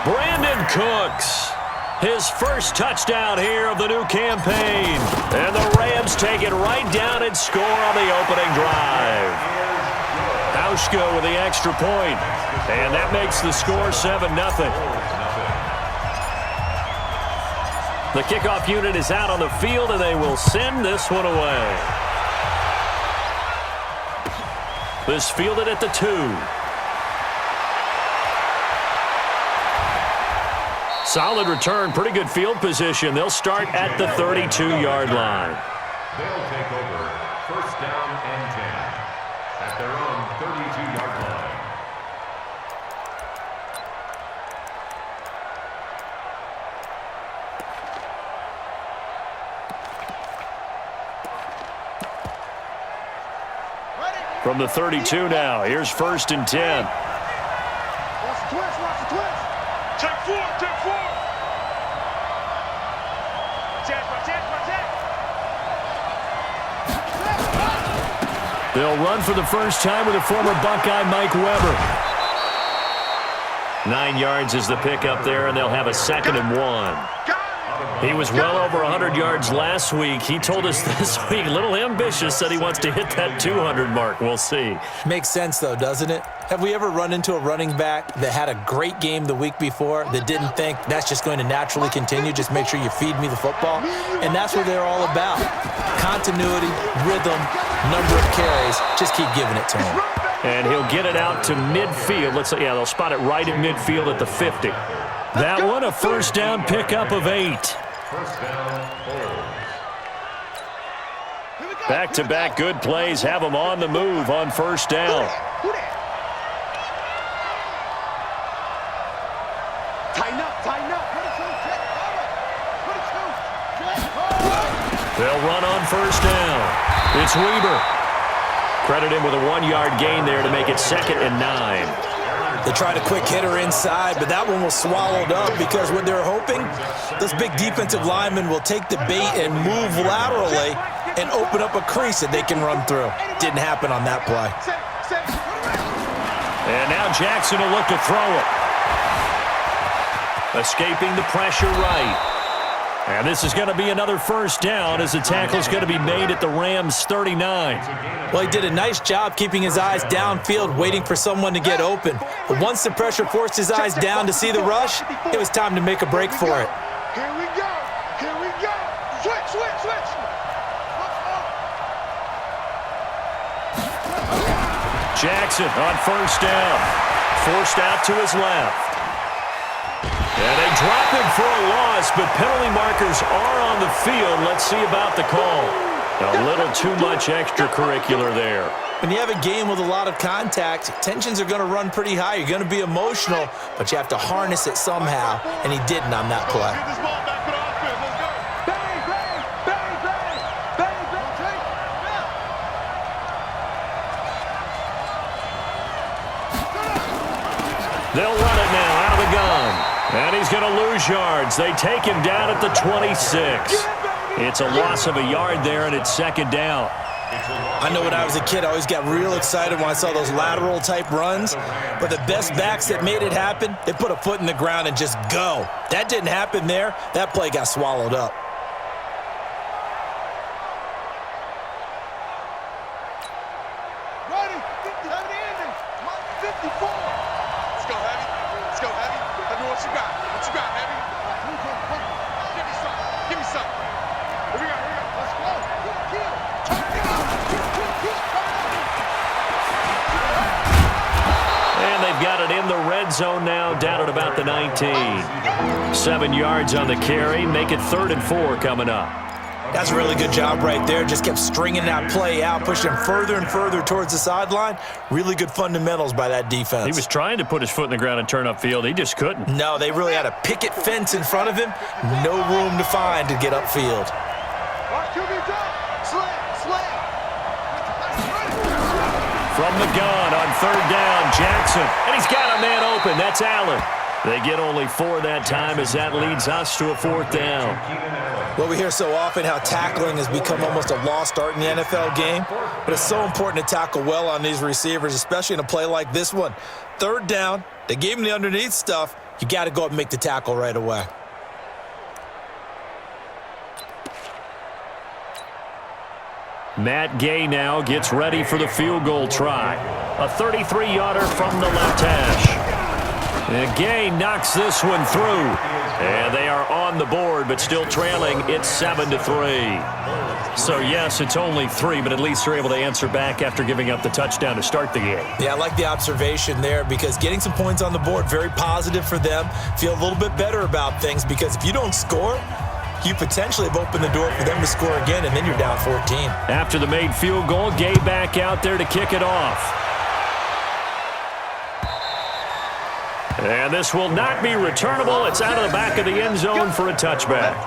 Brandon Cooks, his first touchdown here of the new campaign. And the Rams take it right down and score on the opening drive. Hauschka with the extra point. And that makes the score 7-0. The kickoff unit is out on the field, and they will send this one away. This fielded at the 2. Solid return, pretty good field position. They'll start at the 32-yard line. They'll take over first down and 10 at their own 32-yard line. From the 32 now, here's first and 10. Watch the twist, watch the twist. Check 4, check 4. They'll run for the first time with a former Buckeye, Mike Weber. 9 yards is the pickup there, and they'll have a 2nd and 1. He was well over 100 yards last week. He told us this week, a little ambitious, said he wants to hit that 200 mark. We'll see. Makes sense, though, doesn't it? Have we ever run into a running back that had a great game the week before that didn't think that's just going to naturally continue? Just make sure you feed me the football. And that's what they're all about. Continuity, rhythm, number of carries. Just keep giving it to him. And he'll get it out to midfield. Let's say, yeah, they'll spot it right at midfield at the 50. That one, a first down pickup of 8. First down, Back-to-back good plays have them on the move on first down. Tighten up, tighten up. They'll run on first down. It's Weber. Credit him with a 1-yard gain there to make it 2nd and 9. They tried a quick hitter inside, but that one was swallowed up because what they're hoping, those big defensive linemen will take the bait and move laterally and open up a crease that they can run through. Didn't happen on that play. And now Jackson will look to throw it. Escaping the pressure right. And this is going to be another first down as the tackle is going to be made at the Rams' 39. Well, he did a nice job keeping his eyes downfield, waiting for someone to get open. But once the pressure forced his eyes down to see the rush, it was time to make a break for it. Here we go. Here we go. Switch, switch, switch. Jackson on first down. Forced out to his left. And they drop him for a loss, but penalty markers are on the field. Let's see about the call. A little too much extracurricular there. When you have a game with a lot of contact, tensions are going to run pretty high. You're going to be emotional, but you have to harness it somehow, and he didn't on that play. Get this ball back for the offense. Let's go. Bang, bang, bang, bang, bang, bang. They'll run it now out of the gun. And he's going to lose yards. They take him down at the 26. It's a loss of a yard there, and it's 2nd down. I know when I was a kid, I always got real excited when I saw those lateral-type runs. But the best backs that made it happen, they put a foot in the ground and just go. That didn't happen there. That play got swallowed up. Ready? 50, have the ending. 54. Let's go, Heavy. Let's go, Heavy. Let me what you got. What you got, Heavy? Give me some. Give me some. Here we go, here we go. Let's go. And they've got it in the red zone now, down at about the 19. 7 yards on the carry. Make it 3rd and 4 coming up. That's a really good job right there. Just kept stringing that play out, pushing him further and further towards the sideline. Really good fundamentals by that defense. He was trying to put his foot in the ground and turn upfield. He just couldn't. No, they really had a picket fence in front of him. No room to find to get upfield. From the gun on 3rd down, Jackson. And he's got a man open. That's Allen. They get only 4 that time as that leads us to a 4th down. Well, we hear so often how tackling has become almost a lost art in the NFL game, but it's so important to tackle well on these receivers, especially in a play like this one. 3rd down, they gave him the underneath stuff. You got to go up and make the tackle right away. Matt Gay now gets ready for the field goal try. A 33-yarder from the left hash. And Gay knocks this one through. And they are on the board, but still trailing. It's 7-3. So, yes, it's only 3, but at least they're able to answer back after giving up the touchdown to start the game. Yeah, I like the observation there because getting some points on the board, very positive for them. Feel a little bit better about things because if you don't score, you potentially have opened the door for them to score again, and then you're down 14. After the made field goal, Gay back out there to kick it off. And this will not be returnable. It's out of the back of the end zone for a touchback.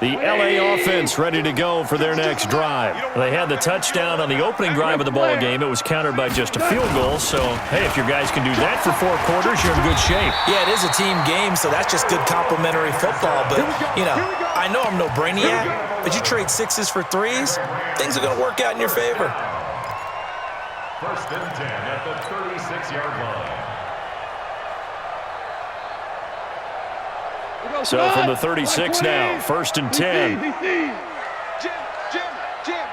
The LA offense ready to go for their next drive. They had the touchdown on the opening drive of the ball game. It was countered by just a field goal. So, hey, if your guys can do that for 4 quarters, you're in good shape. Yeah, it is a team game, so that's just good complimentary football. But, you know, I know I'm no brainiac, but you trade 6s for 3s, things are going to work out in your favor. 1st and 10 at the 36-yard line. So from the 36 now, 1st and 10. Jim. Check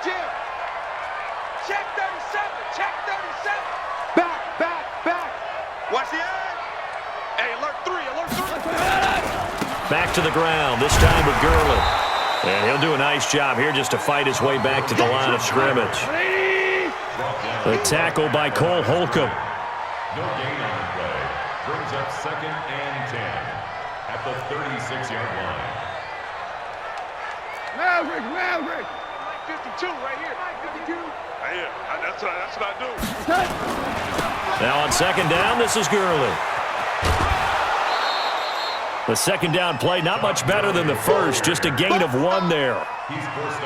37. Check 37. Back. Watch the eye. Hey, alert 3. Back to the ground, this time with Gurley. And he'll do a nice job here just to fight his way back to the line of scrimmage. The tackle by Cole Holcomb. No gain on the play. Brings up 2nd and 10 at the 36-yard line. Maverick. 52 right here. 52. Yeah, that's what I do. Now on 2nd down, this is Gurley. The 2nd down play, not much better than the first, just a gain of 1 there.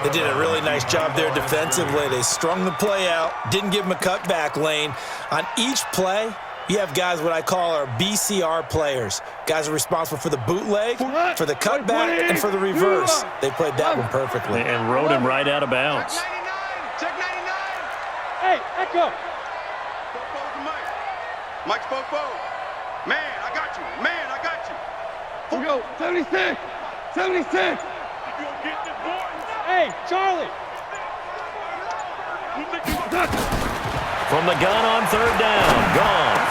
They did a really nice job there defensively. They strung the play out, didn't give him a cutback lane. On each play, you have guys what I call our BCR players. Guys are responsible for the bootleg, for the cutback, and for the reverse. They played that one perfectly. And rode him right out of bounds. Check 99. Hey, Echo. Mike's Fofo. Man, I got you. Here we go. 76. 76. You gonna get this, boy? Hey, Charlie. From the gun on 3rd down, gone.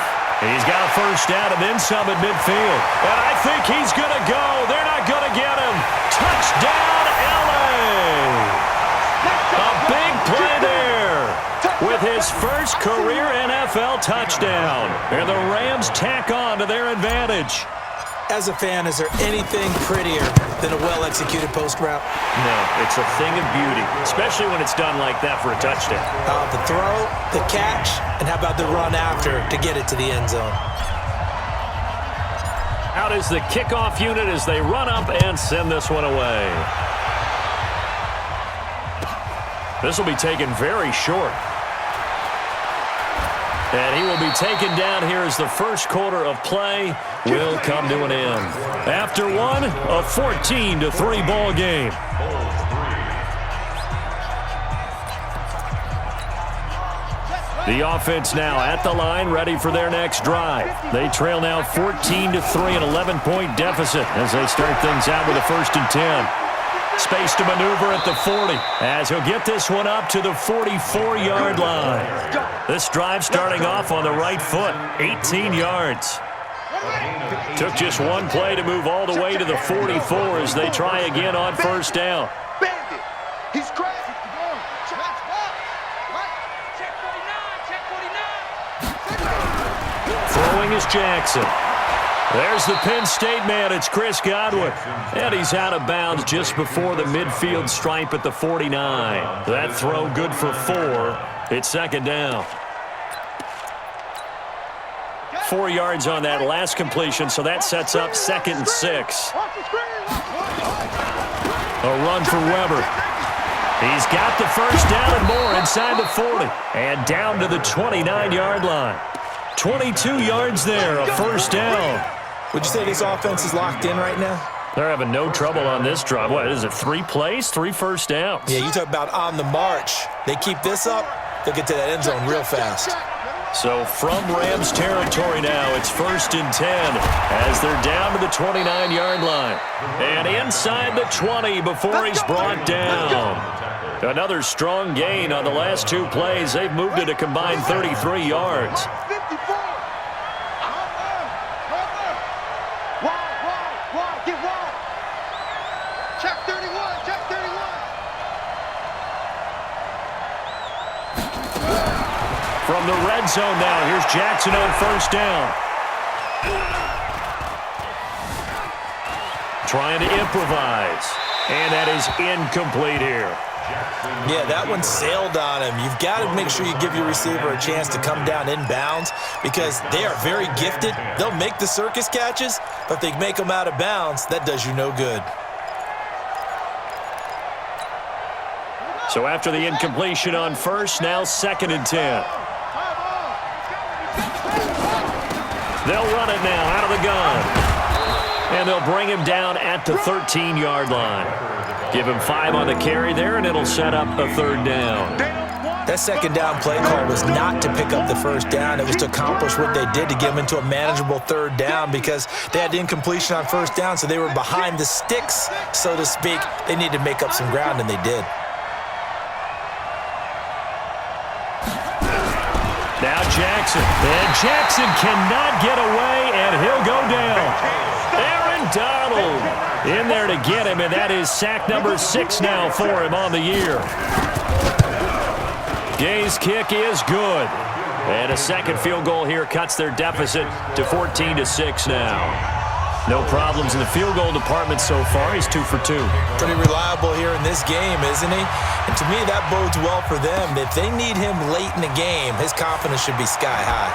He's got a 1st down and then some at midfield. And I think he's going to go. They're not going to get him. Touchdown, LA. A big play there with his first career NFL touchdown. And the Rams tack on to their advantage. As a fan, is there anything prettier than a well-executed post route? No, it's a thing of beauty, especially when it's done like that for a touchdown. The throw, the catch, and how about the run after to get it to the end zone? Out is the kickoff unit as they run up and send this one away. This will be taken very short. And he will be taken down here as the first quarter of play will come to an end. After one, a 14-3 ball game. The offense now at the line, ready for their next drive. They trail now 14-3, an 11-point deficit as they start things out with a 1st and 10. Space to maneuver at the 40 as he'll get this one up to the 44-yard line. This drive starting off on the right foot, 18 yards. Took just one play to move all the way to the 44 as they try again on 1st down. Bandit. He's crazy. Throwing is Jackson. There's the Penn State man. It's Chris Godwin. And he's out of bounds just before the midfield stripe at the 49. That throw good for 4. It's 2nd down. 4 yards on that last completion, so that sets up 2nd and 6. A run for Weber. He's got the first down and more inside the 40. And down to the 29-yard line. 22 yards there, a first down. Would you say this offense is locked in right now? They're having no trouble on this drive. What is it, 3 plays, 3 first downs? Yeah, you talk about on the march. They keep this up, they'll get to that end zone real fast. So from Rams territory now, it's 1st and 10 as they're down to the 29-yard line. And inside the 20 before he's brought down. Another strong gain on the last 2 plays. They've moved it a combined 33 yards. From the red zone now, here's Jackson on first down. Trying to improvise. And that is incomplete here. Yeah, that one sailed on him. You've got to make sure you give your receiver a chance to come down inbounds because they are very gifted. They'll make the circus catches, but if they make them out of bounds, that does you no good. So after the incompletion on first, now 2nd and 10. They'll run it now out of the gun. And they'll bring him down at the 13-yard line. Give him 5 on the carry there, and it'll set up a 3rd down. That 2nd down play call was not to pick up the first down. It was to accomplish what they did to get them into a manageable 3rd down because they had the incompletion on first down, so they were behind the sticks, so to speak. They needed to make up some ground, and they did. Now Jackson. And Jackson cannot get away, and he'll go down. Aaron Donald in there to get him, and that is sack number 6 now for him on the year. Gay's kick is good. And a second field goal here cuts their deficit to 14-6 now. No problems in the field goal department so far. He's 2 for 2. Pretty reliable here in this game, isn't he? And to me, that bodes well for them. If they need him late in the game, his confidence should be sky high.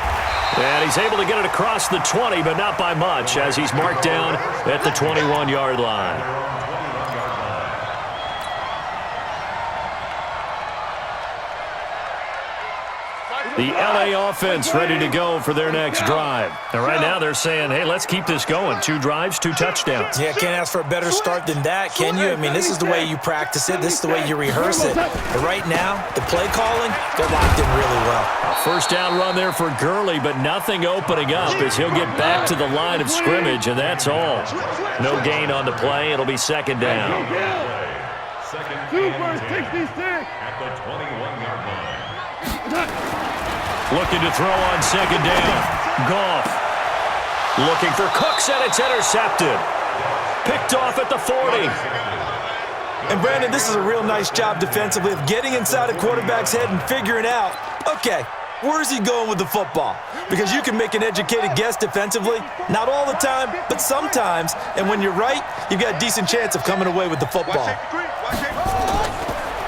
And he's able to get it across the 20, but not by much, as he's marked down at the 21-yard line. The LA offense ready to go for their next drive. And right now they're saying, hey, let's keep this going. 2 drives, 2 touchdowns. Yeah, can't ask for a better start than that, can you? I mean, this is the way you practice it. This is the way you rehearse it. But right now, the play calling, they're locked in really well. A first down run there for Gurley, but nothing opening up as he'll get back to the line of scrimmage, and that's all. No gain on the play. It'll be 2nd down. Second and 10 at the 21-yard line. Looking to throw on 2nd down. Goff. Looking for Cooks, and it's intercepted. Picked off at the 40. And, Brandon, this is a real nice job defensively of getting inside a quarterback's head and figuring out, okay, where's he going with the football? Because you can make an educated guess defensively. Not all the time, but sometimes. And when you're right, you've got a decent chance of coming away with the football.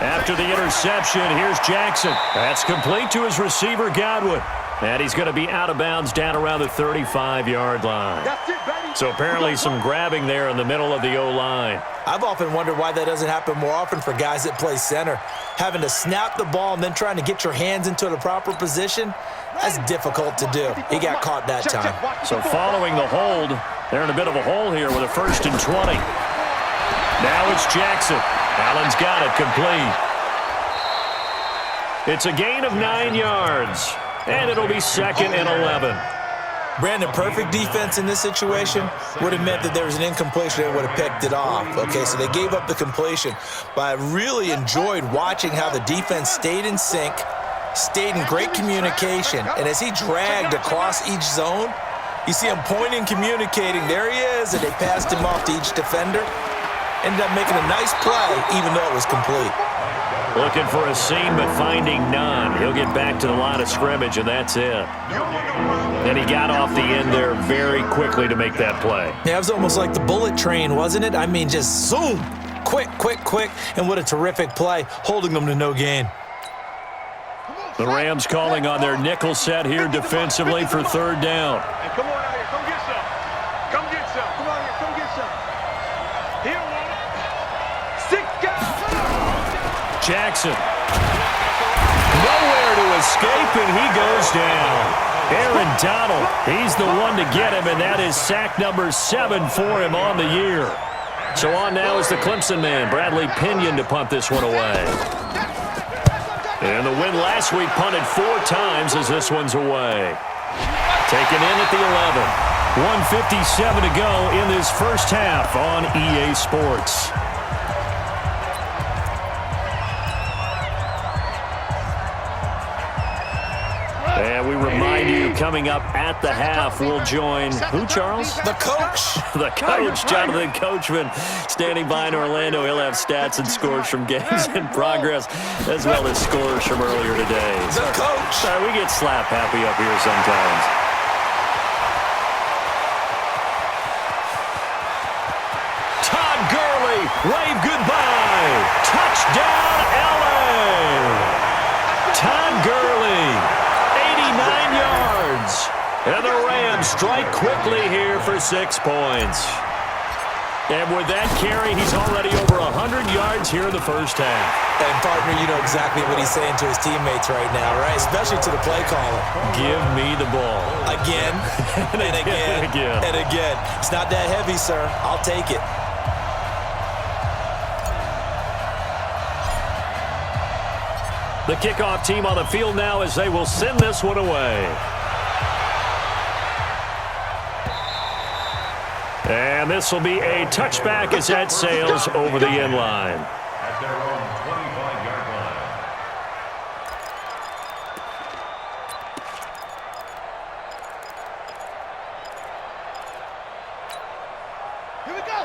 After the interception, here's Jackson. That's complete to his receiver, Godwin. And he's going to be out of bounds down around the 35-yard line. So apparently some grabbing there in the middle of the O-line. I've often wondered why that doesn't happen more often for guys that play center. Having to snap the ball and then trying to get your hands into the proper position, that's difficult to do. He got caught that time. So following the hold, they're in a bit of a hole here with a 1st and 20. Now it's Jackson. Allen's got it complete. It's a gain of 9 yards, and it'll be 2nd and 11. Brandon, perfect defense in this situation would have meant that there was an incompletion. They would have picked it off. Okay, so they gave up the completion. But I really enjoyed watching how the defense stayed in sync, stayed in great communication, and as he dragged across each zone, you see him pointing, communicating. There he is, and they passed him off to each defender. Ended up making a nice play, even though it was complete. Looking for a seam, but finding none. He'll get back to the line of scrimmage, and that's it. And he got off the end there very quickly to make that play. Yeah, it was almost like the bullet train, wasn't it? I mean, just zoom. Quick, quick, quick. And what a terrific play, holding them to no gain. The Rams calling on their nickel set here defensively for third down. Hey, come on out here. Come get some. Come get some. Come on here. Come get some. Here, one. 6 guys. Jackson. Nowhere to escape, and he goes down. Aaron Donald, he's the one to get him, and that is sack number 7 for him on the year. So on now is the Clemson man, Bradley Pinion, to punt this one away. And the win last week punted 4 times as this one's away. Taken in at the 11. 1:57 to go in this first half on EA Sports. And we remind you, coming up at the half, we'll join who, Charles? The coach. The coach, Jonathan Coachman, standing by in Orlando. He'll have stats and scores from games in progress, as well as scores from earlier today. The coach. We get slap happy up here sometimes. Todd Gurley, wave goodbye. Touchdown, LA. Todd Gurley. 89 yards. And the Rams strike quickly here for 6 points. And with that carry, he's already over 100 yards here in the first half. And, partner, you know exactly what he's saying to his teammates right now, right? Especially to the play caller. Give me the ball. Again, and again, and again. It's not that heavy, sir. I'll take it. The kickoff team on the field now as they will send this one away. And this will be a touchback as that sails over the end line. At their own 25-yard line.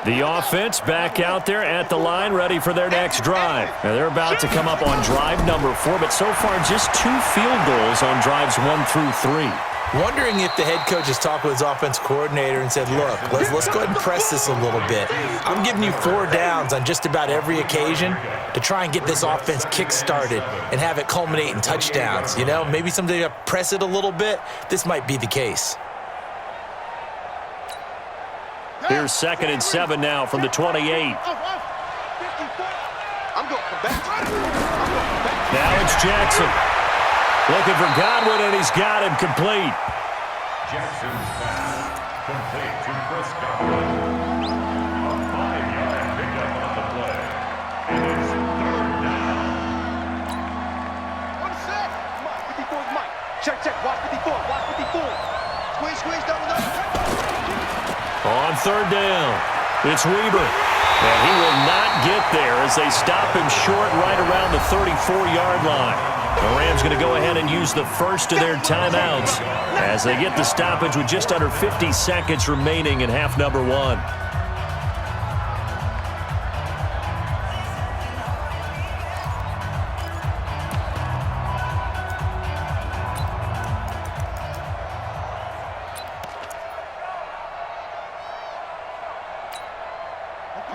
The offense back out there at the line, ready for their next drive. Now they're about to come up on drive number 4, but so far just 2 field goals on drives 1 through 3. Wondering if the head coach has talked with his offense coordinator and said, look, let's go ahead and press this a little bit. I'm giving you 4 downs on just about every occasion to try and get this offense kick-started and have it culminate in touchdowns. You know, maybe someday to press it a little bit. This might be the case. Here's 2nd and 7 now from the 28. I'm going to come back. Now it's Jackson. Looking for Godwin, and he's got him complete. Jackson's pass complete to Chris Godwin. A 5-yard pickup on the play. And it's 3rd down. 1 sec. Mike, 54 is Mike. Check. Watch 54. Watch 54. Squeeze down the nose. On 3rd down, it's Weber. And he will not get there as they stop him short right around the 34-yard line. The Rams going to go ahead and use the first of their timeouts as they get the stoppage with just under 50 seconds remaining in half number 1.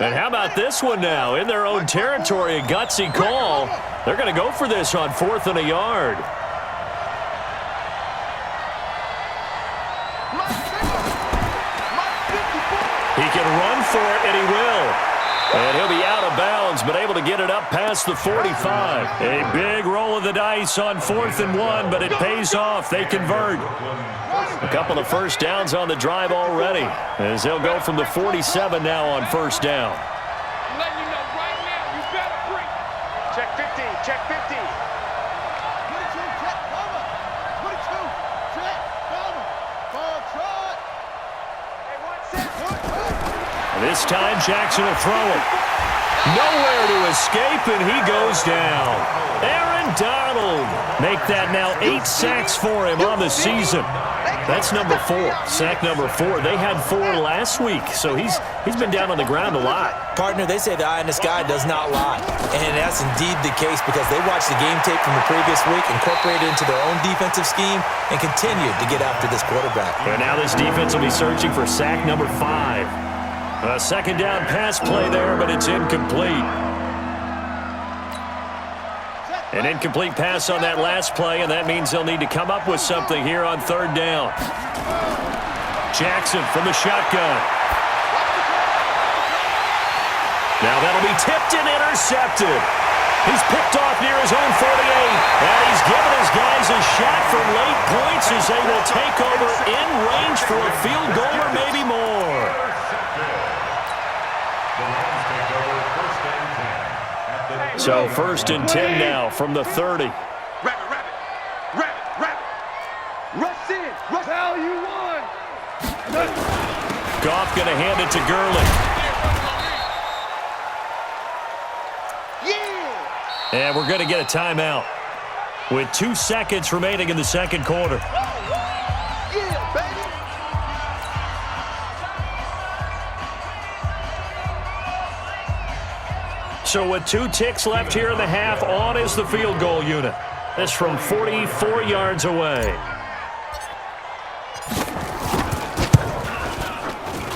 And how about this one now? In their own territory, a gutsy call. They're going to go for this on 4th and a yard. He can run for it, and he will. And he'll be out of bounds, but able to get it up past the 45. A big roll of the dice on 4th and 1, but it pays off. They convert. A couple of first downs on the drive already, as they'll go from the 47 now on 1st down. I'm letting you know right now, you better bring. Check 15. Check 15. 22, check, cover. 22, check, cover. Ball trot. Hey, one set. This time, Jackson will throw it. Nowhere to escape, and he goes down. Aaron Donald make that now 8 sacks for him on the season. That's number 4, sack number 4. They had 4 last week, so he's been down on the ground a lot. Partner, they say the eye in the sky does not lie. And that's indeed the case because they watched the game tape from the previous week, incorporated it into their own defensive scheme, and continued to get after this quarterback. And now this defense will be searching for sack number 5. A 2nd down pass play there, but it's incomplete. An incomplete pass on that last play, and that means they'll need to come up with something here on third down. Jackson from the shotgun. Now that'll be tipped and intercepted. He's picked off near his own 48, and he's given his guys a shot for late points as they will take over in range for a field goal or maybe more. So 1st and 10 now from the 30. Rabbit. Rush in. Rush. Hell, you won. Goff going to hand it to Gurley. Yeah. And we're going to get a timeout with 2 seconds remaining in the second quarter. Yeah, baby. So with 2 ticks left here in the half, on is the field goal unit. That's from 44 yards away.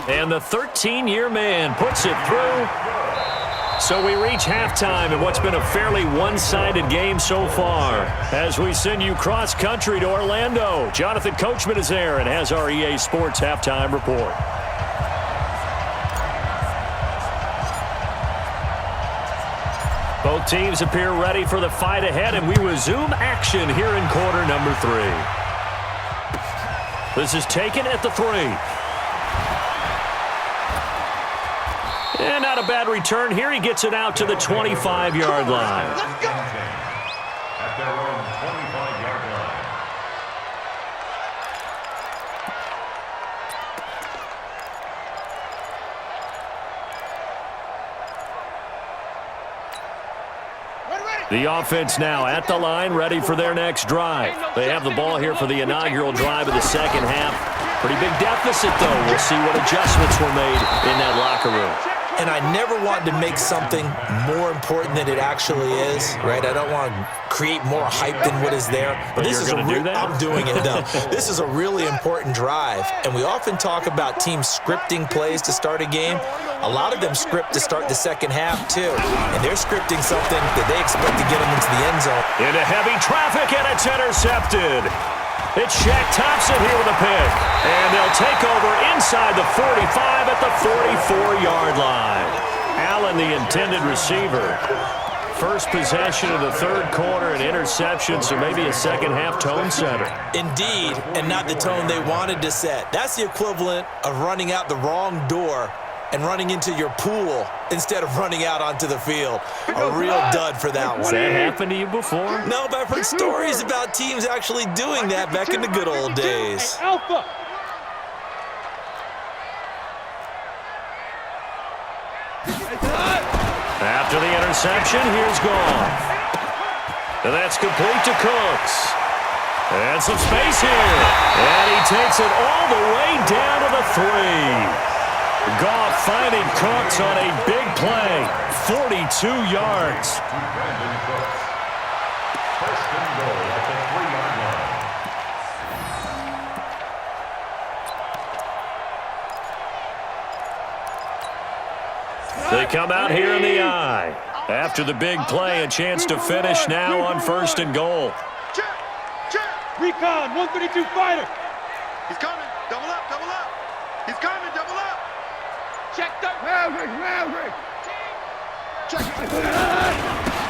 And the 13-year man puts it through. So we reach halftime in what's been a fairly one-sided game so far. As we send you cross-country to Orlando, Jonathan Coachman is there and has our EA Sports halftime report. Both teams appear ready for the fight ahead, and we resume action here in quarter number 3. This is taken at the 3. And not a bad return here. He gets it out to the 25-yard line. Let's go. At their own 25-yard line. The offense now at the line, ready for their next drive. They have the ball here for the inaugural drive of the second half. Pretty big deficit, though. We'll see what adjustments were made in that locker room. And I never want to make something more important than it actually is, right? I don't want to create more hype than what is there. But this is gonna do that? I'm doing it, though. This is a really important drive. And we often talk about teams scripting plays to start a game. A lot of them script to start the second half, too. And they're scripting something that they expect to get them into the end zone. Into heavy traffic, and it's intercepted. It's Shaq Thompson here with a pick. And they'll take over inside the 45 at the 44-yard line. Allen, the intended receiver. First possession of the third quarter, an interception, so maybe a second-half tone setter. Indeed, and not the tone they wanted to set. That's the equivalent of running out the wrong door and running into your pool instead of running out onto the field. A real dud for that Has one. that happened to you before? No, but I've heard stories about teams actually doing that back in the good old days. Alpha. After the interception, here's Goff. And that's complete to Cooks. And some space here. And he takes it all the way down to the 3. Goff finding Cooks on a big play. 42 yards. Brandon Cooks. First and goal at the 3-yard line. They come out here in the eye. After the big play, a chance to finish now on first and goal. Check. Recon, 132 fighter. He's coming. Double up. He's coming. Double up. Check the Maverick. Check.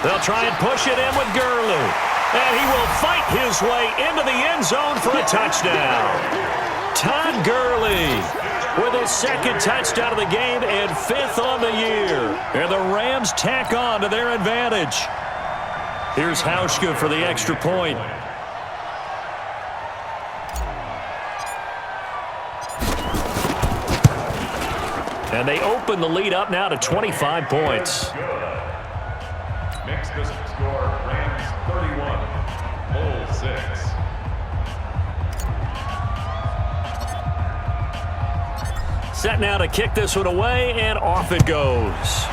They'll try and push it in with Gurley. And he will fight his way into the end zone for a touchdown. Todd Gurley with his second touchdown of the game and 5th on the year. And the Rams tack on to their advantage. Here's Hauschka for the extra point. And they open the lead up now to 25 points. Makes the score Rams 31, Bull 6. Set now to kick this one away, and off it goes.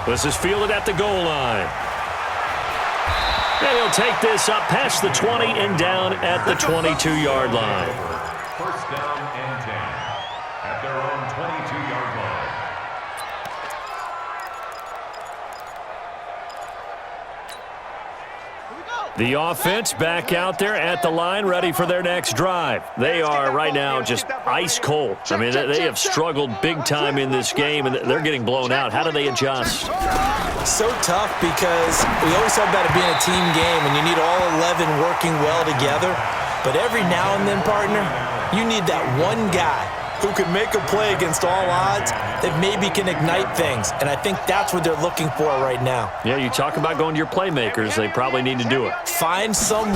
This is fielded at the goal line. And he'll take this up past the 20 and down at the 22-yard line. First down and 10 at their own 22-yard The offense back out there at the line, ready for their next drive. They are right now just ice cold. I mean, they have struggled big time in this game, and they're getting blown out. How do they adjust? So tough because we always talk about it being a team game, and you need all 11 working well together. But every now and then, partner, you need that one guy who can make a play against all odds that maybe can ignite things. And I think that's what they're looking for right now. Yeah, you talk about going to your playmakers. They probably need to do it. Find someone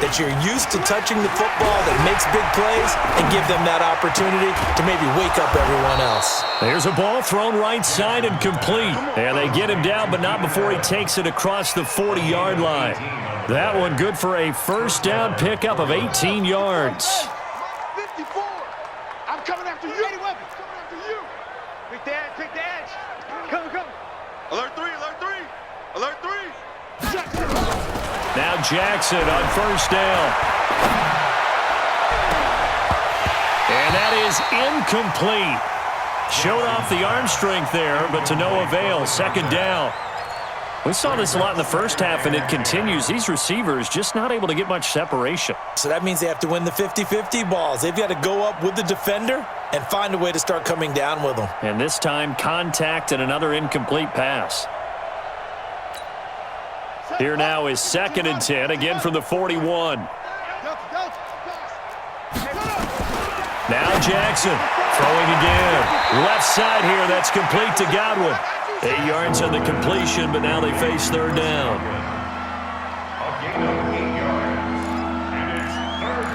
that you're used to touching the football that makes big plays and give them that opportunity to maybe wake up everyone else. There's a ball thrown right side and complete. And they get him down, but not before he takes it across the 40-yard line. That one good for a first down pickup of 18 yards. 54. I'm coming after you. Coming after you. Pick the edge, pick the edge. Come. Alert 3, alert 3. Alert 3. Now Jackson on first down. And that is incomplete. Showed off the arm strength there, but to no avail. Second down. We saw this a lot in the first half, and it continues. These receivers just not able to get much separation. So that means they have to win the 50-50 balls. They've got to go up with the defender and find a way to start coming down with them. And this time, contact and another incomplete pass. Here now is 2nd and 10, again from the 41. Now Jackson throwing again. Left side here, that's complete to Godwin. 8 yards on the completion, but now they face third down. A gain of 8 yards. And it's third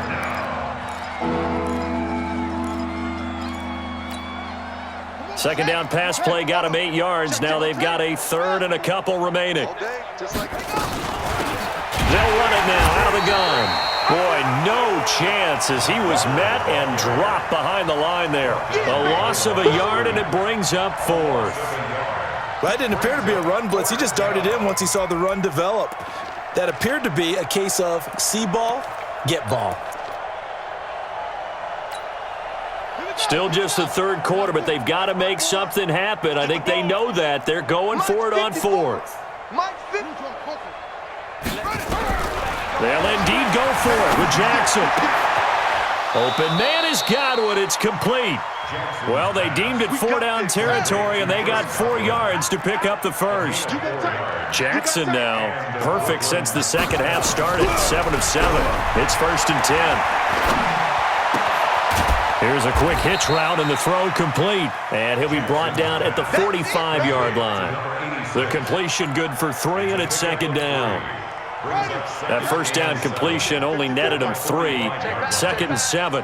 down. Second down pass play got him 8 yards. Now they've got a third and a couple remaining. All day, just like They'll run it now out of the gun. Boy, no chance as he was met and dropped behind the line there. A loss of a yard, and it brings up fourth. Well, that didn't appear to be a run blitz. He just darted in once he saw the run develop. That appeared to be a case of see ball, get ball. Still just the third quarter, but they've got to make something happen. I think they know that. They're going for it on fourth. They'll indeed go for it with Jackson. Open man is Godwin. It's complete. Well, they deemed it 4-down territory, and they got 4 yards to pick up the first. Jackson now, perfect since the second half started, 7 of 7. It's 1st and 10. Here's a quick hitch route, and the throw complete. And he'll be brought down at the 45-yard line. The completion good for 3, and it's 2nd down. That first down completion only netted him 3. 2nd and 7.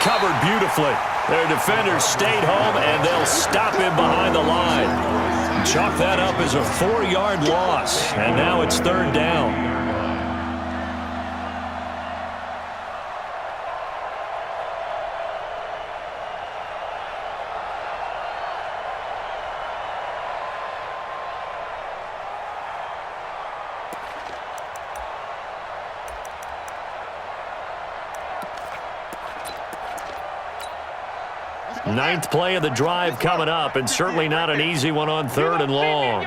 Covered beautifully. Their defenders stayed home, and they'll stop him behind the line. Chalk that up as a 4-yard loss, and now it's 3rd down. Ninth play of the drive coming up, and certainly not an easy one on 3rd and long.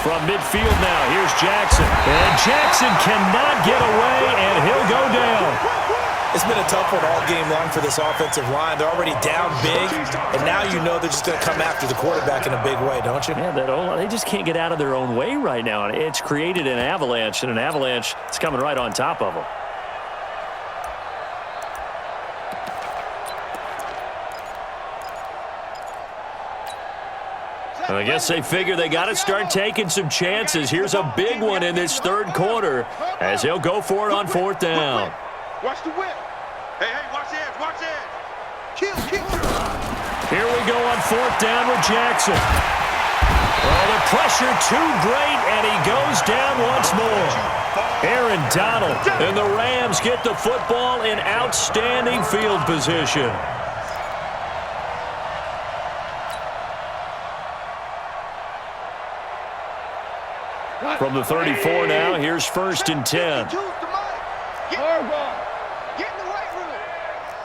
From midfield now, here's Jackson. And Jackson cannot get away, and he'll go down. It's been a tough one all game long for this offensive line. They're already down big, and now you know they're just going to come after the quarterback in a big way, don't you? Yeah, they just can't get out of their own way right now. And it's created an avalanche, and an avalanche is coming right on top of them. I guess they figure they got to start taking some chances. Here's a big one in this 3rd quarter as he'll go for it on 4th down. Watch the whip. Hey, watch the edge, watch the edge. Kill. Here we go on 4th down with Jackson. Well, the pressure too great, and he goes down once more. Aaron Donald and the Rams get the football in outstanding field position. From the 34 now, here's 1st and 10. Get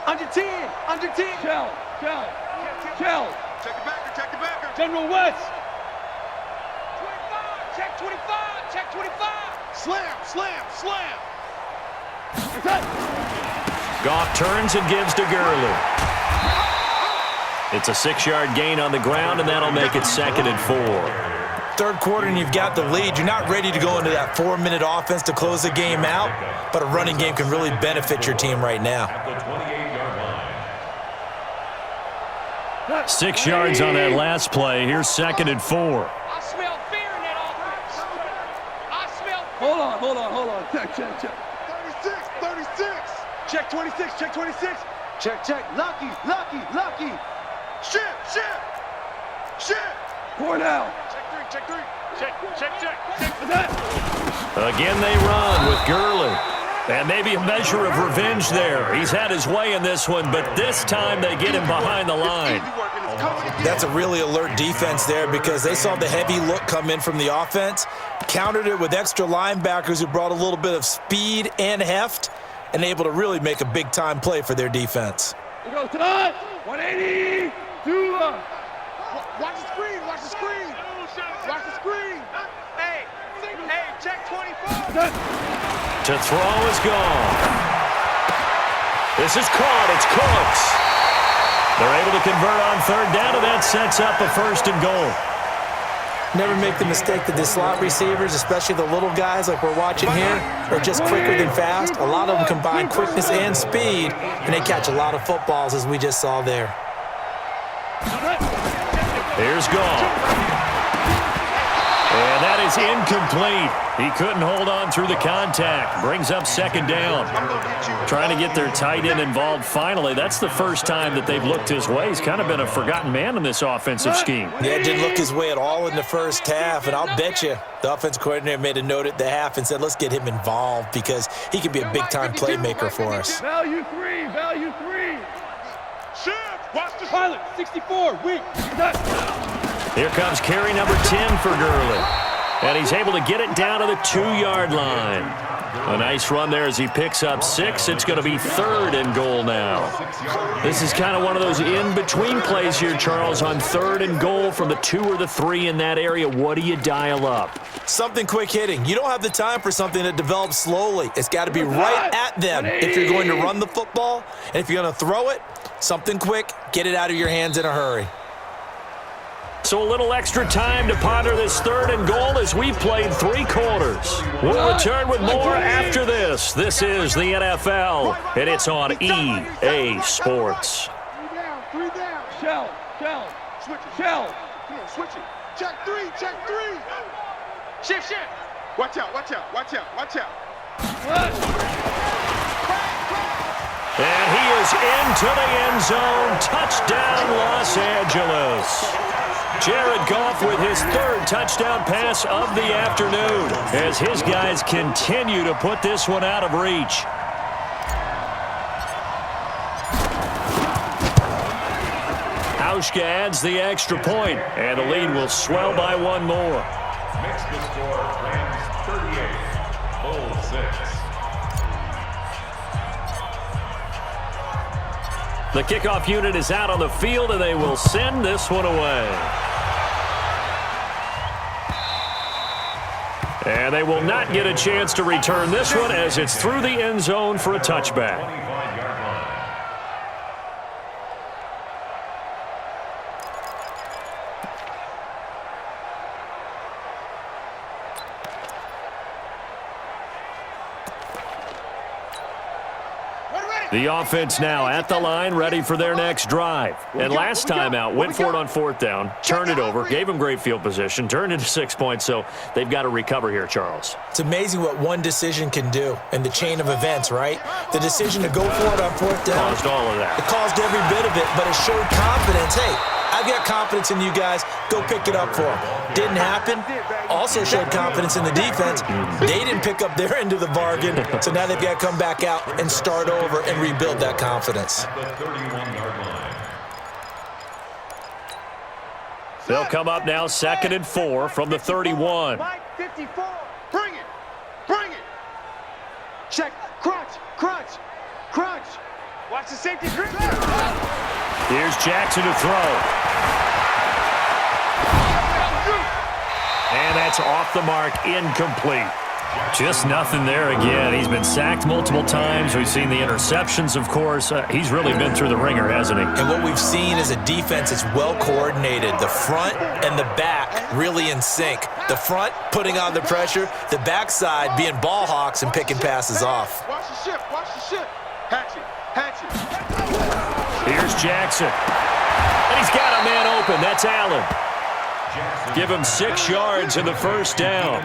Under 10. Under 10. Shell. Check the backer. General West. 25. Check 25. Check 25. Slam. Goff turns and gives to Gurley. It's a 6-yard gain on the ground, and that'll make it 2nd and 4. Third quarter and you've got the lead. You're not ready to go into that 4-minute offense to close the game out, but a running game can really benefit your team right now. At the 28-yard line. 6 yards on that last play. Here's 2nd and 4. I smell fear in that offense. I smell fear. Hold on. Check. 36. Check 26. Check. Lucky. Ship. Point out. Check 3. Check. Again they run with Gurley. And maybe a measure of revenge there. He's had his way in this one, but this time they get him behind the line. That's a really alert defense there because they saw the heavy look come in from the offense, countered it with extra linebackers who brought a little bit of speed and heft, and able to really make a big-time play for their defense. We go tonight. 180. Watch the screen. Hey, check 24. To throw is gone. This is caught. It's Cooks. They're able to convert on 3rd down, and that sets up a 1st and goal. Never make the mistake that the slot receivers, especially the little guys like we're watching here, are just quicker than fast. A lot of them combine quickness and speed, and they catch a lot of footballs, as we just saw there. Here's Goff. And that is incomplete. He couldn't hold on through the contact. Brings up 2nd down. Trying to get their tight end involved finally. That's the first time that they've looked his way. He's kind of been a forgotten man in this offensive scheme. Yeah, didn't look his way at all in the first half, and I'll bet you the offensive coordinator made a note at the half and said, let's get him involved because he could be a big-time playmaker for us. Value 3. Watch the Pilot, 64, weak. Here comes carry number 10 for Gurley. And he's able to get it down to the 2-yard line. A nice run there as he picks up 6. It's going to be 3rd and goal now. This is kind of one of those in-between plays here, Charles, on 3rd and goal from the 2 or the 3 in that area. What do you dial up? Something quick hitting. You don't have the time for something that develops slowly. It's got to be right at them if you're going to run the football. And if you're going to throw it, something quick, get it out of your hands in a hurry. So a little extra time to ponder this 3rd and goal as we've played 3 quarters. We'll return with more after this. This is the NFL, and it's on EA Sports. 3 down. Shell. Come on, switch it. Check 3. Shift. Watch out. And he is into the end zone. Touchdown, Los Angeles. Jared Goff with his 3rd touchdown pass of the afternoon as his guys continue to put this one out of reach. Hauschka adds the extra point, and the lead will swell by 1 more. Makes the score Rams 38, Bulls 6. The kickoff unit is out on the field, and they will send this one away. And they will not get a chance to return this one as it's through the end zone for a touchback. 25-yard line. The offense now at the line, ready for their next drive. And last time out, went for it on 4th down, turned it over, gave them great field position, turned into 6 points, so they've got to recover here, Charles. It's amazing what one decision can do in the chain of events, right? The decision to go for it on 4th down. Caused all of that. It caused every bit of it, but it showed confidence. Hey, I've got confidence in you guys. Go pick it up for them. Didn't happen. Also showed confidence in the defense. They didn't pick up their end of the bargain, so now they've got to come back out and start over and rebuild that confidence. At the 31-yard line. They'll come up now 2nd and 4 from the 31. Mike, 54. Bring it. Check. Crunch. Watch the safety grip. Here's Jackson to throw. And that's off the mark, incomplete. Just nothing there again. He's been sacked multiple times. We've seen the interceptions, of course. He's really been through the ringer, hasn't he? And what we've seen is a defense that's well coordinated. The front and the back really in sync. The front putting on the pressure, the backside being ball hawks and picking passes off. Watch the ship. Watch the ship. Hatch it. Hatch it. Here's Jackson. And he's got a man open. That's Allen. Give him 6 yards in the first down.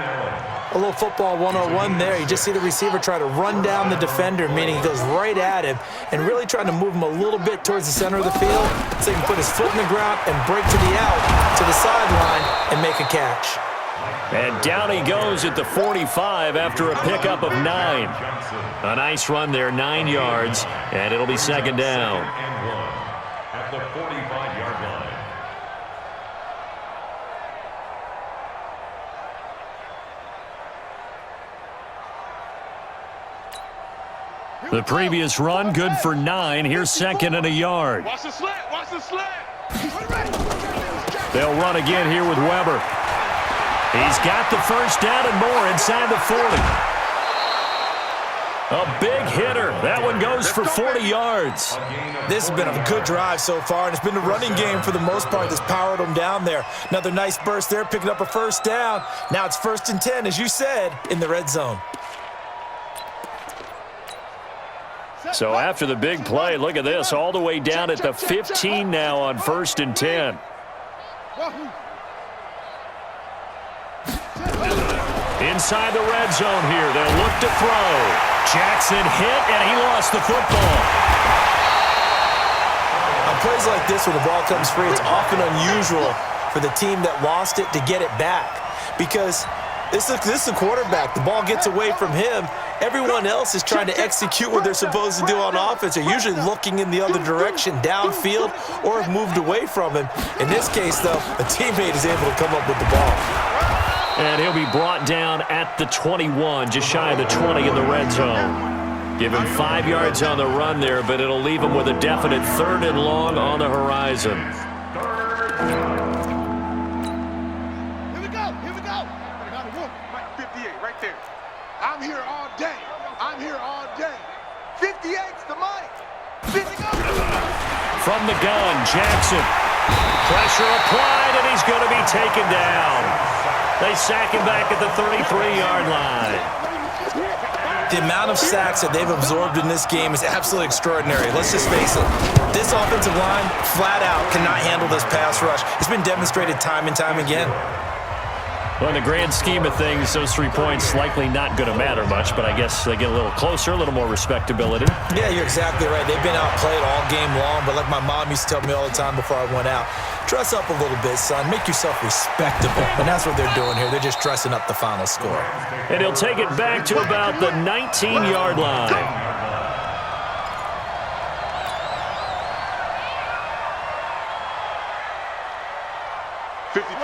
A little football 101 there. You just see the receiver try to run down the defender, meaning he goes right at him and really trying to move him a little bit towards the center of the field so he can put his foot in the ground and break to the out, to the sideline, and make a catch. And down he goes at the 45 after a pickup of 9. A nice run there, 9 yards, and it'll be second down. At the 45-yard line. The previous run, good for 9. Here's second and a yard. Watch the slant. Watch the slant. They'll run again here with Weber. He's got the first down and more inside the 40. A big hitter. That one goes for 40 yards. This has been a good drive so far, and it's been the running game for the most part that's powered them down there. Another nice burst there, picking up a first down. Now it's 1st and 10, as you said, in the red zone. So after the big play, look at this, all the way down at the 15 now on 1st and 10. Inside the red zone here, they'll look to throw. Jackson hit, and he lost the football. On plays like this where the ball comes free, it's often unusual for the team that lost it to get it back because this is a quarterback. The ball gets away from him. Everyone else is trying to execute what they're supposed to do on offense. They're usually looking in the other direction, downfield, or have moved away from him. In this case, though, a teammate is able to come up with the ball. And he'll be brought down at the 21, just shy of the 20 in the red zone. Give him 5 yards on the run there, but it'll leave him with a definite 3rd and long on the horizon. Here we go. Here we go. 58 right there. I'm here all day. I'm here all day. 58's the mic. 50 go. From the gun, Jackson. Pressure applied, and he's going to be taken down. They sack him back at the 33-yard line. The amount of sacks that they've absorbed in this game is absolutely extraordinary. Let's just face it. This offensive line, flat out, cannot handle this pass rush. It's been demonstrated time and time again. Well, in the grand scheme of things, those 3 points likely not going to matter much, but I guess they get a little closer, a little more respectability. Yeah, you're exactly right. They've been outplayed all game long, but like my mom used to tell me all the time before I went out, dress up a little bit, son. Make yourself respectable. And that's what they're doing here. They're just dressing up the final score. And he'll take it back to about the 19-yard line.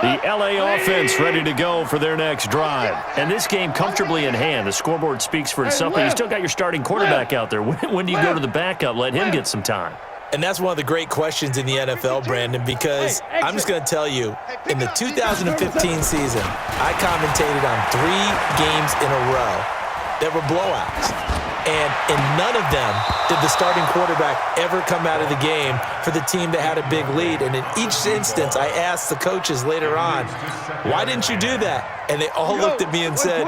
The LA offense ready to go for their next drive. And this game comfortably in hand. The scoreboard speaks for itself, but you still got your starting quarterback out there. When do you go to the backup, let him get some time? And that's one of the great questions in the NFL, Brandon, because I'm just going to tell you, in the 2015 season, I commentated on 3 games in a row that were blowouts. And in none of them did the starting quarterback ever come out of the game for the team that had a big lead. And in each instance, I asked the coaches later on, why didn't you do that? And they all looked at me and said,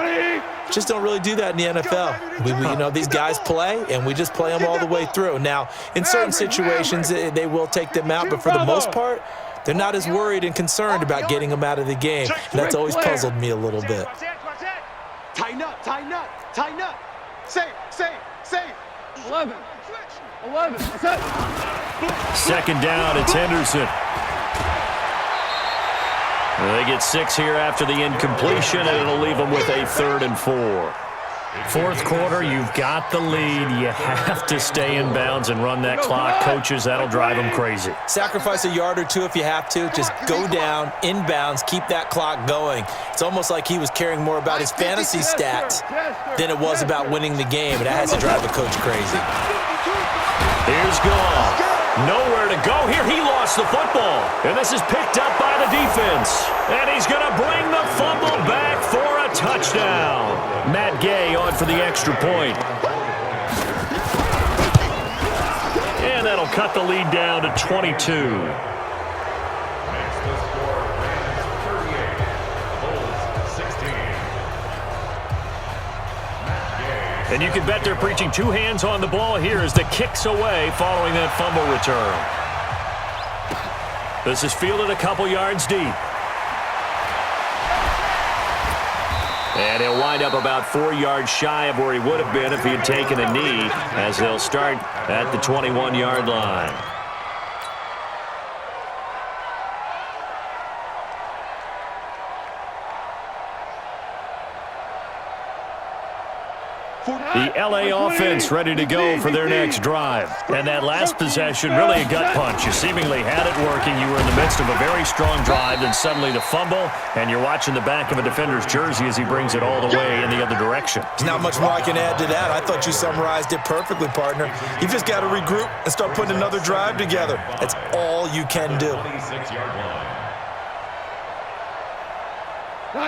just don't really do that in the NFL. You know, these guys play, and we just play them all the way through. Now, in certain situations, they will take them out, but for the most part, they're not as worried and concerned about getting them out of the game. And that's always puzzled me a little bit. Tighten up, tighten up, tighten up. Safe, safe, safe. 11. That's it. Second down, it's Henderson. They get 6 here after the incompletion, and it'll leave them with a 3rd and 4. Fourth quarter, you've got the lead. You have to stay in bounds and run that clock. Coaches, that'll drive them crazy. Sacrifice a yard or two if you have to. Just go down, in bounds, keep that clock going. It's almost like he was caring more about his fantasy stats than it was about winning the game, and that has to drive a coach crazy. Here's Goff. Nowhere to go here. He lost the football. And this is picked up by the defense. And he's going to bring the fumble back for a touchdown. Matt Gay on for the extra point. And that'll cut the lead down to 22. And you can bet they're preaching two hands on the ball here as the kick's away following that fumble return. This is fielded a couple yards deep. And he'll wind up about 4 yards shy of where he would have been if he had taken a knee, as they'll start at the 21-yard line. The LA offense ready to go for their next drive. And that last possession, really a gut punch. You seemingly had it working. You were in the midst of a very strong drive, then suddenly the fumble, and you're watching the back of a defender's jersey as he brings it all the way in the other direction. There's not much more I can add to that. I thought you summarized it perfectly, partner. You just got to regroup and start putting another drive together. That's all you can do.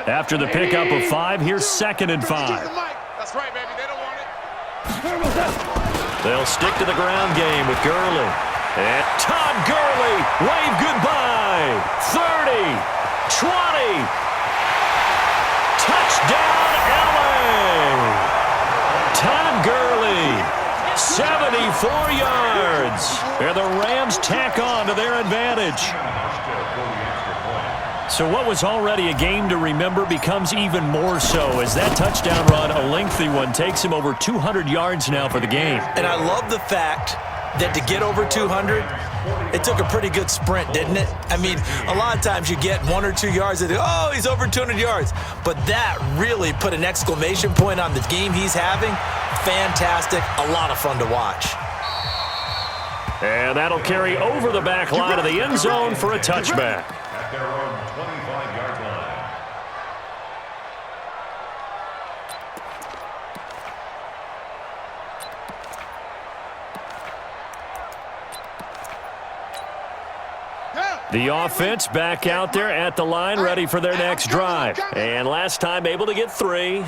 After the pickup of 5, here's 2nd and 5. That's right, baby. They don't want it. They'll stick to the ground game with Gurley. And Todd Gurley, wave goodbye. 30, 20. Touchdown, LA. Todd Gurley, 74 yards. And the Rams tack on to their advantage. So what was already a game to remember becomes even more so as that touchdown run, a lengthy one, takes him over 200 yards now for the game. And I love the fact that to get over 200, it took a pretty good sprint, didn't it? I mean, a lot of times you get 1 or 2 yards and oh, he's over 200 yards. But that really put an exclamation point on the game he's having. Fantastic. A lot of fun to watch. And that'll carry over the back line of the end zone for a touchback. At their own 25-yard line. The offense back out there at the line, ready for their next drive. And last time able to get 3.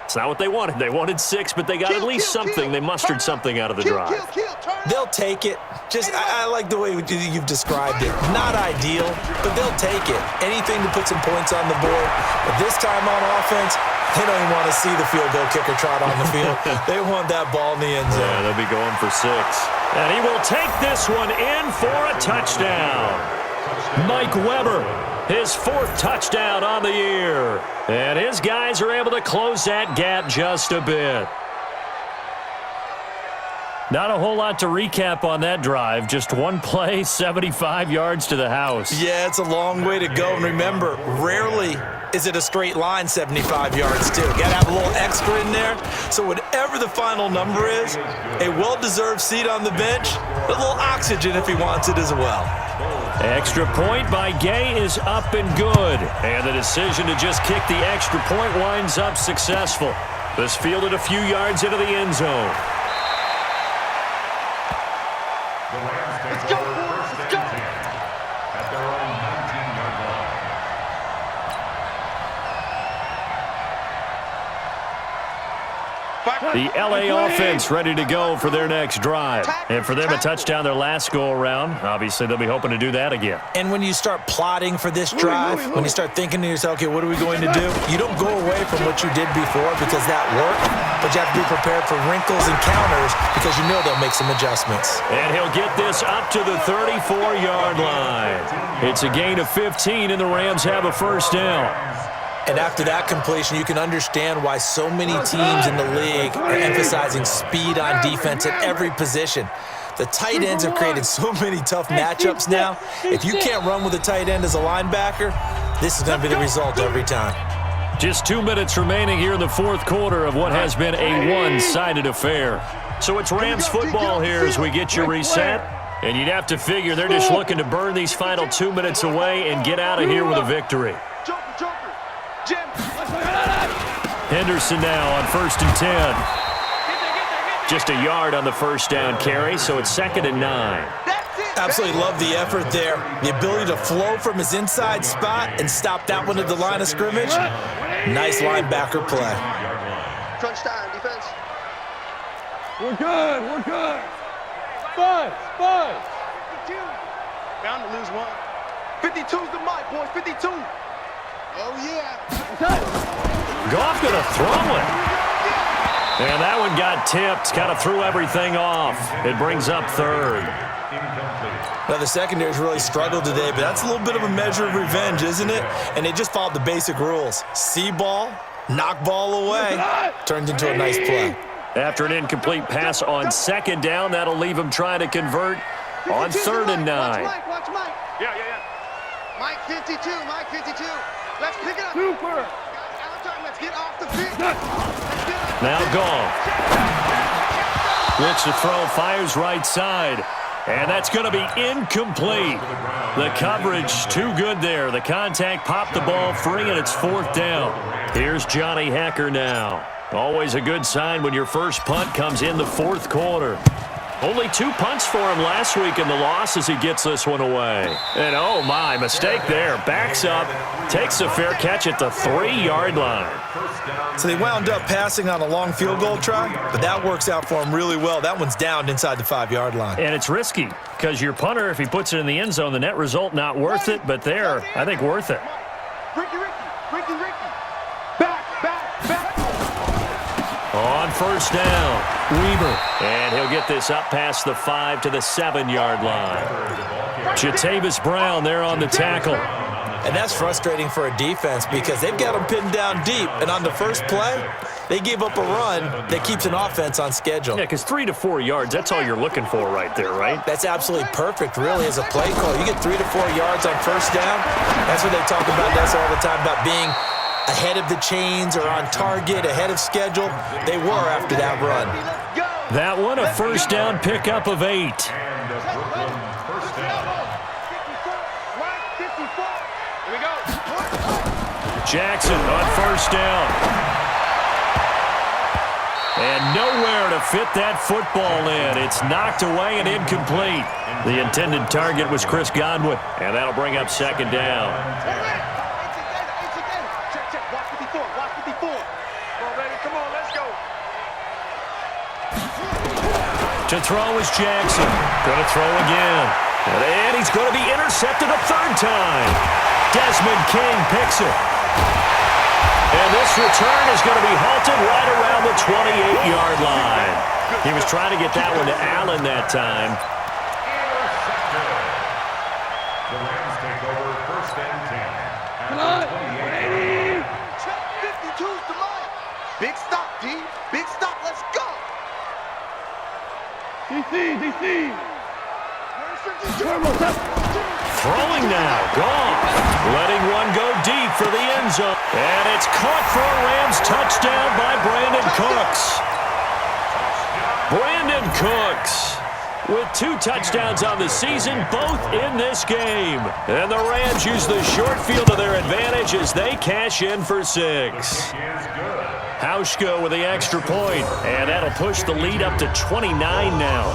It's not what they wanted. They wanted 6, but they got at least something. They mustered something out of the drive. They'll take it. Just, I like the way you've described it. Not ideal, but they'll take it. Anything to put some points on the board. But this time on offense, they don't even want to see the field goal kicker trot on the field. They want that ball in the end zone. Yeah, they'll be going for 6. And he will take this one in for a touchdown. Mike Weber, his 4th touchdown on the year. And his guys are able to close that gap just a bit. Not a whole lot to recap on that drive. Just one play, 75 yards to the house. Yeah, it's a long way to go. And remember, rarely is it a straight line 75 yards, too. Got to have a little extra in there. So whatever the final number is, a well-deserved seat on the bench, a little oxygen if he wants it as well. Extra point by Gay is up and good. And the decision to just kick the extra point winds up successful. This fielded a few yards into the end zone. The Rams take over first and 10 at their own 19-yard line. The LA offense ready to go for their next drive. And for them, a touchdown their last go-around. Obviously, they'll be hoping to do that again. And when you start plotting for this drive, when you start thinking to yourself, okay, what are we going to do? You don't go away from what you did before because that worked, but you have to be prepared for wrinkles and counters because you know they'll make some adjustments. And he'll get this up to the 34-yard line. It's a gain of 15, and the Rams have a first down. And after that completion, you can understand why so many teams in the league are emphasizing speed on defense at every position. The tight ends have created so many tough matchups now. If you can't run with a tight end as a linebacker, this is going to be the result every time. Just 2 minutes remaining here in the 4th quarter of what has been a one-sided affair. So it's Rams football here as we get you reset. And you'd have to figure they're just looking to burn these final 2 minutes away and get out of here with a victory. Henderson now on 1st and 10. Just a yard on the first down carry, so it's 2nd and 9. Absolutely love the effort there. The ability to flow from his inside spot and stop that one at the line of scrimmage. Nice linebacker play. Crunch time, defense. We're good. We're good. Buzz. Bound to lose one. 52's the mic, boys. 52. Oh, yeah. Goff going to throw it. And that one got tipped, kind of threw everything off. It brings up 3rd. Now, the secondary's really struggled today, but that's a little bit of a measure of revenge, isn't it? And they just followed the basic rules. See ball, knock ball away. Turns into a nice play. After an incomplete pass on 2nd down, that'll leave him trying to convert on 3rd and 9. Watch Mike. Yeah. Mike 52, Mike 52. Let's pick it up. Super. Let's get off the field. Let's get up. Now Goff. Looks to throw, fires right side. And that's going to be incomplete. The coverage too good there. The contact popped the ball free, and it's 4th down. Here's Johnny Hecker now. Always a good sign when your first punt comes in the 4th quarter. Only 2 punts for him last week in the loss as he gets this one away. And oh my, mistake there. Backs up, takes a fair catch at the 3-yard line. So they wound up passing on a long field goal try, but that works out for them really well. That one's down inside the 5-yard line. And it's risky because your punter, if he puts it in the end zone, the net result not worth it, but there, I think worth it. Ricky. Back. On 1st down, Weaver. And he'll get this up past the 5 to the 7-yard line. Jatavis Brown there on the tackle. And that's frustrating for a defense because they've got them pinned down deep. And on the first play, they gave up a run that keeps an offense on schedule. Yeah, because 3 to 4 yards, that's all you're looking for right there, right? That's absolutely perfect, really, as a play call. You get 3 to 4 yards on first down. That's what they talk about us all the time, about being ahead of the chains or on target, ahead of schedule. They were after that run. That one, a first down pickup of 8. Jackson on first down. And nowhere to fit that football in. It's knocked away and incomplete. The intended target was Chris Godwin, and that'll bring up 2nd down. To throw is Jackson. Going to throw again. And he's going to be intercepted a 3rd time. Desmond King picks it. And this return is going to be halted right around the 28-yard line. He was trying to get that one to Allen that time. The Rams take over 1st and 10. Come on. 52's the line. Big stop, D. Big stop. Let's go. DC. Throwing now, Goff. Letting one go deep for the end zone. And it's caught for a Rams touchdown by Brandon Cooks. Brandon Cooks with 2 touchdowns on the season, both in this game. And the Rams use the short field to their advantage as they cash in for 6. Hauschka with the extra point, and that'll push the lead up to 29 now.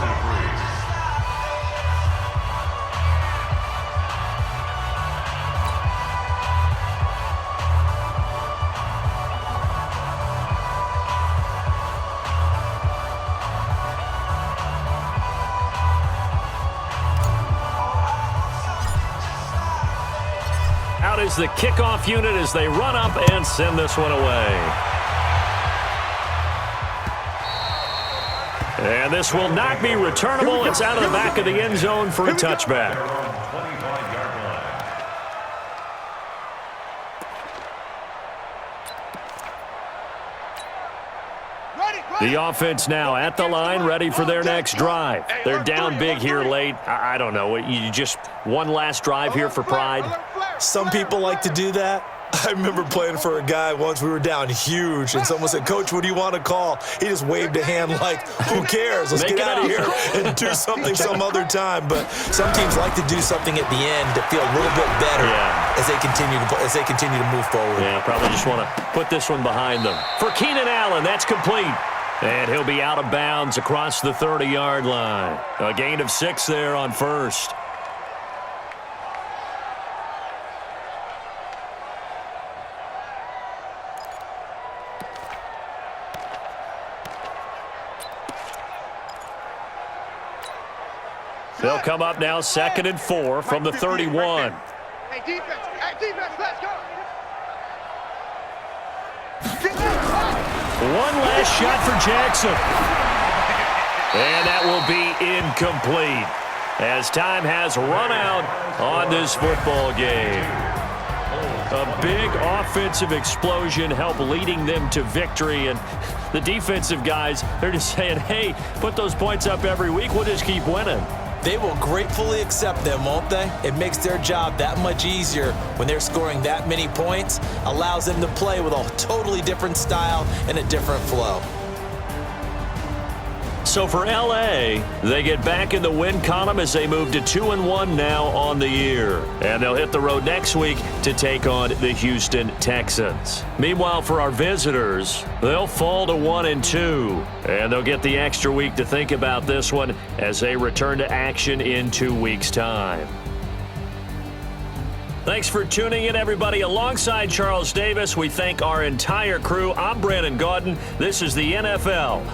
Out is the kickoff unit as they run up and send this one away. And this will not be returnable. It's out of the back of the end zone for a touchback. The offense now at the line, ready for their next drive. They're down big here late. I don't know. You just one last drive here for pride? Some people like to do that. I remember playing for a guy once. We were down huge, and someone said, "Coach, what do you want to call?" He just waved a hand like, who cares? Let's get out of here and do something some other time. But some teams like to do something at the end to feel a little bit better as they continue to move forward. Yeah, probably just want to put this one behind them. For Keenan Allen, that's complete. And he'll be out of bounds across the 30-yard line. A gain of 6 there on first. They'll come up now 2nd and 4 from the 31. Hey, defense, let's go. One last shot for Jackson. And that will be incomplete as time has run out on this football game. A big offensive explosion helped leading them to victory, and the defensive guys, they're just saying, hey, put those points up every week, we'll just keep winning. They will gratefully accept them, won't they? It makes their job that much easier when they're scoring that many points, allows them to play with a totally different style and a different flow. So for LA, they get back in the win column as they move to 2-1 now on the year. And they'll hit the road next week to take on the Houston Texans. Meanwhile, for our visitors, they'll fall to 1-2. And they'll get the extra week to think about this one as they return to action in 2 weeks' time. Thanks for tuning in, everybody. Alongside Charles Davis, we thank our entire crew. I'm Brandon Gaudin. This is the NFL